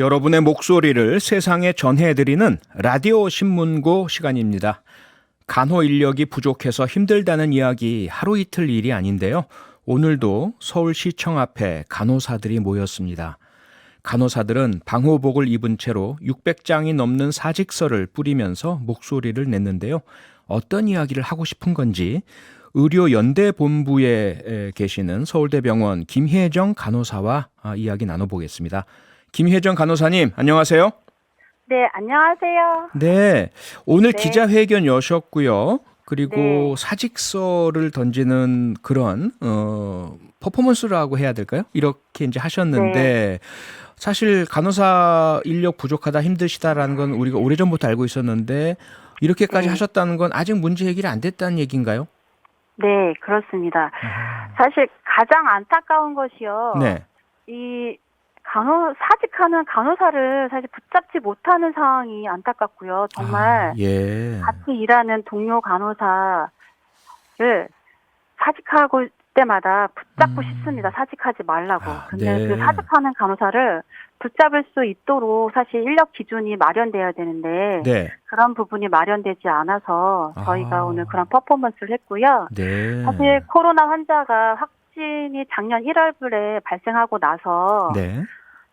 여러분의 목소리를 세상에 전해드리는 라디오 신문고 시간입니다. 간호 인력이 부족해서 힘들다는 이야기 하루 이틀 일이 아닌데요. 오늘도 서울시청 앞에 간호사들이 모였습니다. 간호사들은 방호복을 입은 채로 600장이 넘는 사직서를 뿌리면서 목소리를 냈는데요. 어떤 이야기를 하고 싶은 건지 의료연대본부에 계시는 서울대병원 김혜정 간호사와 이야기 나눠보겠습니다. 김혜정 간호사님, 안녕하세요. 네, 안녕하세요. 네, 오늘 네. 기자회견 여셨고요. 그리고 네. 사직서를 던지는 그런 퍼포먼스라고 해야 될까요? 이렇게 이제 하셨는데 사실 간호사 인력 부족하다 힘드시다라는 건 우리가 오래전부터 알고 있었는데 이렇게까지 네. 하셨다는 건 아직 문제 해결이 안 됐다는 얘기인가요? 네, 그렇습니다. 사실 가장 안타까운 것이요. 네. 이 사직하는 간호사를 사실 붙잡지 못하는 상황이 안타깝고요. 정말 예. 같이 일하는 동료 간호사를 사직하고 때마다 붙잡고 싶습니다. 사직하지 말라고. 근데 네. 그 사직하는 간호사를 붙잡을 수 있도록 사실 인력 기준이 마련돼야 되는데 네. 그런 부분이 마련되지 않아서 저희가 오늘 그런 퍼포먼스를 했고요. 네. 사실 코로나 환자가 확진이 작년 1월에 발생하고 나서 네.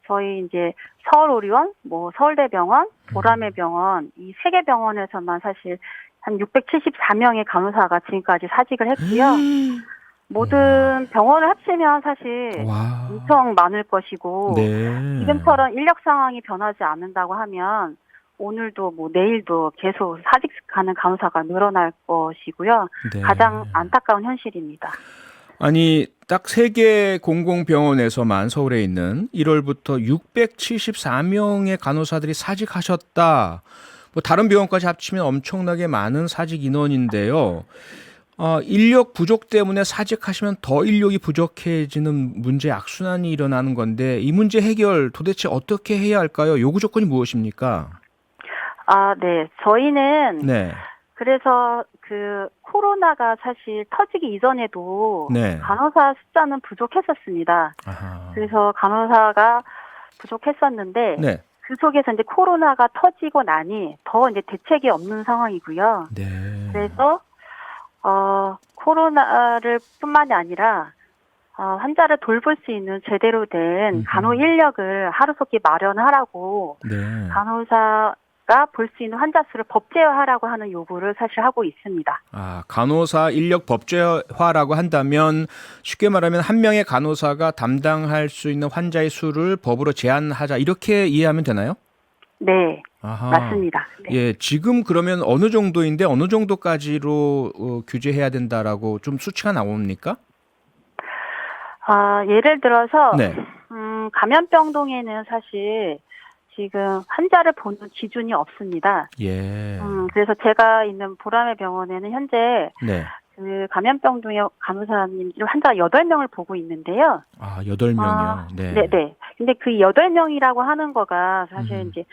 저희 이제 서울의료원, 서울대병원, 보라매병원 이 세 개 병원에서만 사실 한 674명의 간호사가 지금까지 사직을 했고요. 모든 병원을 합치면 사실 와. 엄청 많을 것이고 네. 지금처럼 인력 상황이 변하지 않는다고 하면 오늘도 내일도 계속 사직하는 간호사가 늘어날 것이고요. 네. 가장 안타까운 현실입니다. 아니, 딱 3개 공공병원에서만 서울에 있는 1월부터 674명의 간호사들이 사직하셨다. 다른 병원까지 합치면 엄청나게 많은 사직 인원인데요. 인력 부족 때문에 사직하시면 더 인력이 부족해지는 문제 악순환이 일어나는 건데 이 문제 해결 도대체 어떻게 해야 할까요? 요구 조건이 무엇입니까? 네. 저희는 네. 그래서 코로나가 사실 터지기 이전에도 네. 간호사 숫자는 부족했었습니다. 아하. 그래서 간호사가 부족했었는데 네. 그 속에서 이제 코로나가 터지고 나니 더 이제 대책이 없는 상황이고요. 네. 그래서 코로나를 뿐만이 아니라 환자를 돌볼 수 있는 제대로 된 간호 인력을 하루속히 마련하라고 네. 간호사가 볼 수 있는 환자 수를 법제화하라고 하는 요구를 사실 하고 있습니다. 간호사 인력 법제화라고 한다면 쉽게 말하면 한 명의 간호사가 담당할 수 있는 환자의 수를 법으로 제한하자 이렇게 이해하면 되나요? 네, 아하. 맞습니다. 네. 예, 지금 그러면 어느 정도인데 어느 정도까지로 규제해야 된다라고 좀 수치가 나옵니까? 예를 들어서 네. 감염병동에는 사실 지금 환자를 보는 기준이 없습니다. 예. 그래서 제가 있는 보라매 병원에는 현재 네. 감염병동의 간호사님 환자 8명을 보고 있는데요. 8명이요. 네. 네. 근데 그 8명이라고 하는 거가 사실 이제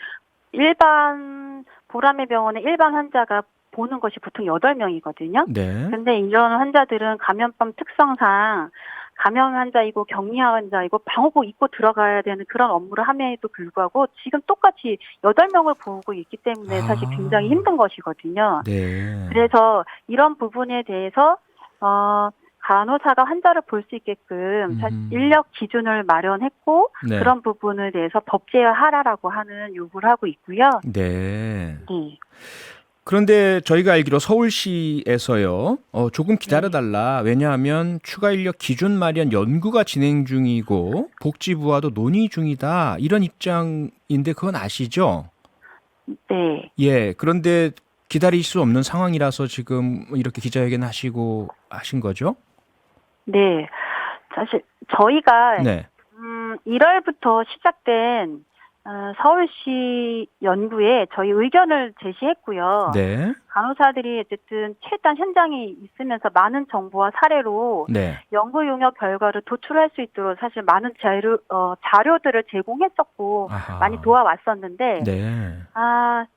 일반 보라매 병원의 일반 환자가 보는 것이 보통 8명이거든요. 네. 근데 이런 환자들은 감염병 특성상 감염 환자이고 격리 환자이고 방호복 입고 들어가야 되는 그런 업무를 함에도 불구하고 지금 똑같이 8명을 보고 있기 때문에 사실 굉장히 힘든 것이거든요. 네. 그래서 이런 부분에 대해서 간호사가 환자를 볼 수 있게끔 인력 기준을 마련했고 네. 그런 부분에 대해서 법제화하라고 하는 요구를 하고 있고요. 네. 네. 그런데 저희가 알기로 서울시에서요, 조금 기다려달라. 왜냐하면 추가 인력 기준 마련 연구가 진행 중이고 복지부와도 논의 중이다. 이런 입장인데 그건 아시죠? 네. 예. 그런데 기다릴 수 없는 상황이라서 지금 이렇게 기자회견 하시고 하신 거죠? 네. 사실 저희가 네. 1월부터 시작된 서울시 연구에 저희 의견을 제시했고요. 네. 간호사들이 어쨌든 최단 현장에 있으면서 많은 정보와 사례로 네. 연구 용역 결과를 도출할 수 있도록 사실 많은 자료들을 제공했었고 아하. 많이 도와왔었는데 네.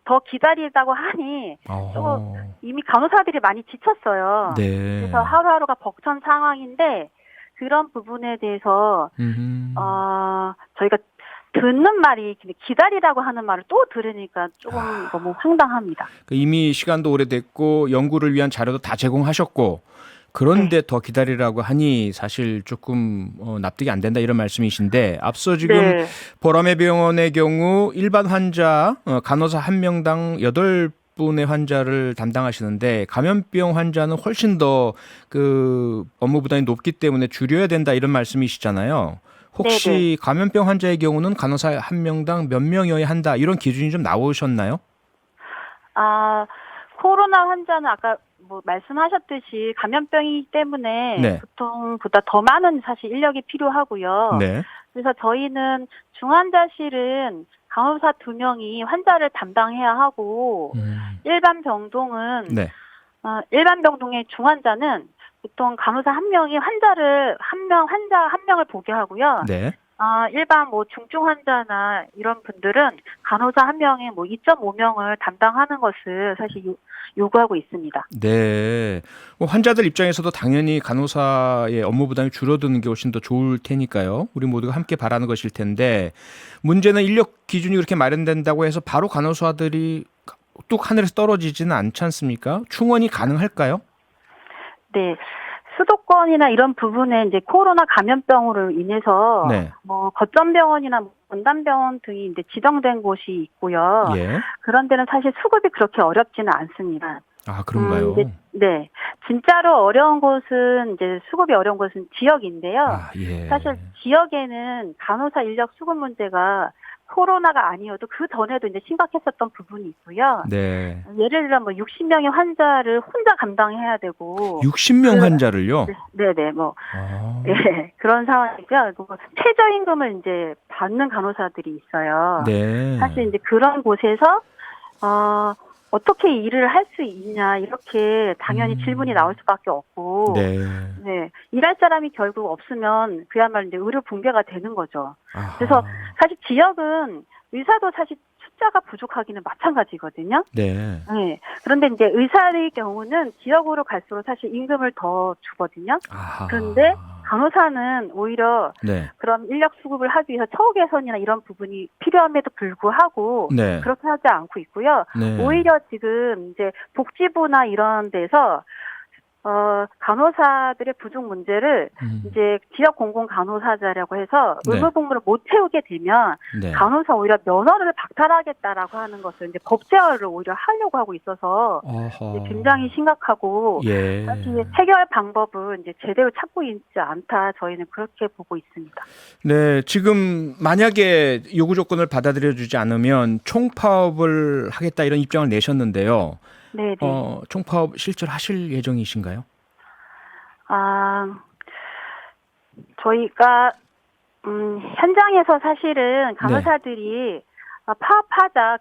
더 기다리다고 하니 또 이미 간호사들이 많이 지쳤어요. 네. 그래서 하루하루가 벅찬 상황인데 그런 부분에 대해서 저희가 듣는 말이 기다리라고 하는 말을 또 들으니까 조금 너무 황당합니다. 이미 시간도 오래됐고 연구를 위한 자료도 다 제공하셨고 그런데 더 기다리라고 하니 사실 조금 납득이 안 된다 이런 말씀이신데 앞서 지금 네. 보라매 병원의 경우 일반 환자 간호사 1명당 8분의 환자를 담당하시는데 감염병 환자는 훨씬 더 그 업무 부담이 높기 때문에 줄여야 된다 이런 말씀이시잖아요. 혹시 네네. 감염병 환자의 경우는 간호사 1명당 몇 명이어야 한다 이런 기준이 좀 나오셨나요? 코로나 환자는 아까 뭐 말씀하셨듯이 감염병이기 때문에 네. 보통보다 더 많은 사실 인력이 필요하고요. 네. 그래서 저희는 중환자실은 간호사 2명이 환자를 담당해야 하고 일반 병동은 네. 일반 병동의 중환자는 보통 간호사 1명이 환자 한 명을 보게 하고요. 네. 일반 뭐 중증 환자나 이런 분들은 간호사 1명이 뭐 2.5명을 담당하는 것을 사실 요구하고 있습니다. 네. 환자들 입장에서도 당연히 간호사의 업무 부담이 줄어드는 게 훨씬 더 좋을 테니까요. 우리 모두가 함께 바라는 것일 텐데 문제는 인력 기준이 그렇게 마련된다고 해서 바로 간호사들이 뚝 하늘에서 떨어지지는 않지 않습니까? 충원이 가능할까요? 네. 수도권이나 이런 부분에 이제 코로나 감염병으로 인해서 네. 뭐 거점병원이나 분담병원 등이 이제 지정된 곳이 있고요. 예. 그런 데는 사실 수급이 그렇게 어렵지는 않습니다. 그런가요? 네. 진짜로 어려운 곳은 이제 수급이 어려운 곳은 지역인데요. 예. 사실 지역에는 간호사 인력 수급 문제가 코로나가 아니어도 그 전에도 이제 심각했었던 부분이 있고요. 네. 예를 들어 뭐 60명의 환자를 혼자 감당해야 되고 60명 환자를요? 네네 네, 그런 상황이고요. 그리고 최저임금을 이제 받는 간호사들이 있어요. 네. 사실 이제 그런 곳에서 어떻게 일을 할 수 있냐 이렇게 당연히 질문이 나올 수밖에 없고 네. 일할 사람이 결국 없으면 그야말로 이제 의료 붕괴가 되는 거죠. 아하. 그래서 사실 지역은 의사도 사실 숫자가 부족하기는 마찬가지거든요. 네. 네. 그런데 이제 의사의 경우는 지역으로 갈수록 사실 임금을 더 주거든요. 아하. 그런데 간호사는 오히려 네. 그런 인력 수급을 하기 위해서 처우 개선이나 이런 부분이 필요함에도 불구하고 네. 그렇게 하지 않고 있고요. 네. 오히려 지금 이제 복지부나 이런 데서 간호사들의 부족 문제를 이제 지역 공공 간호사자라고 해서 네. 의무 복무를 못 채우게 되면 네. 간호사 오히려 면허를 박탈하겠다라고 하는 것을 이제 법 제어를 오히려 하려고 하고 있어서 이제 굉장히 심각하고 예. 사실 해결 방법은 이제 제대로 찾고 있지 않다 저희는 그렇게 보고 있습니다. 네, 지금 만약에 요구 조건을 받아들여주지 않으면 총파업을 하겠다 이런 입장을 내셨는데요. 네네. 총파업 실제로 하실 예정이신가요? 저희가 현장에서 사실은 간호사들이 파업하자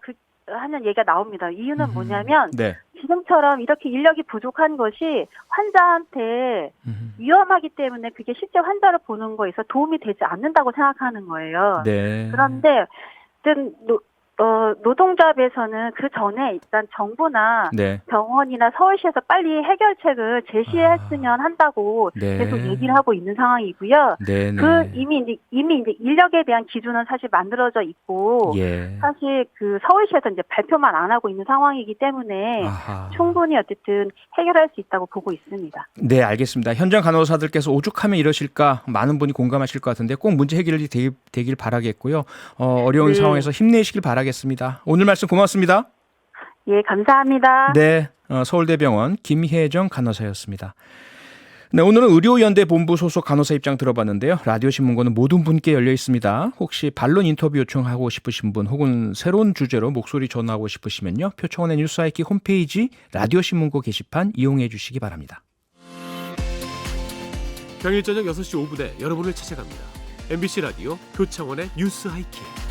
하는 얘기가 나옵니다. 이유는 뭐냐면 네. 지금처럼 이렇게 인력이 부족한 것이 환자한테 위험하기 때문에 그게 실제 환자를 보는 거에서 도움이 되지 않는다고 생각하는 거예요. 네. 그런데 노동조합에서는 그 전에 일단 정부나 네. 병원이나 서울시에서 빨리 해결책을 제시했으면 한다고 네. 계속 얘기를 하고 있는 상황이고요. 네. 이미 이제 인력에 대한 기준은 사실 만들어져 있고 예. 사실 그 서울시에서 이제 발표만 안 하고 있는 상황이기 때문에 아하. 충분히 어쨌든 해결할 수 있다고 보고 있습니다. 네, 알겠습니다. 현장 간호사들께서 오죽하면 이러실까 많은 분이 공감하실 것 같은데 꼭 문제 해결이 되길 바라겠고요. 어려운 네. 상황에서 힘내시길 바라겠습니다. 오늘 말씀 고맙습니다. 예, 감사합니다. 네, 서울대병원 김혜정 간호사였습니다. 네, 오늘은 의료연대 본부 소속 간호사 입장 들어봤는데요. 라디오 신문고는 모든 분께 열려 있습니다. 혹시 반론 인터뷰 요청하고 싶으신 분 혹은 새로운 주제로 목소리 전하고 싶으시면요. 표창원의 뉴스아이키 홈페이지 라디오 신문고 게시판 이용해 주시기 바랍니다. 평일 저녁 6시 5분에 여러분을 찾아갑니다. MBC 라디오 표창원의 뉴스아이키.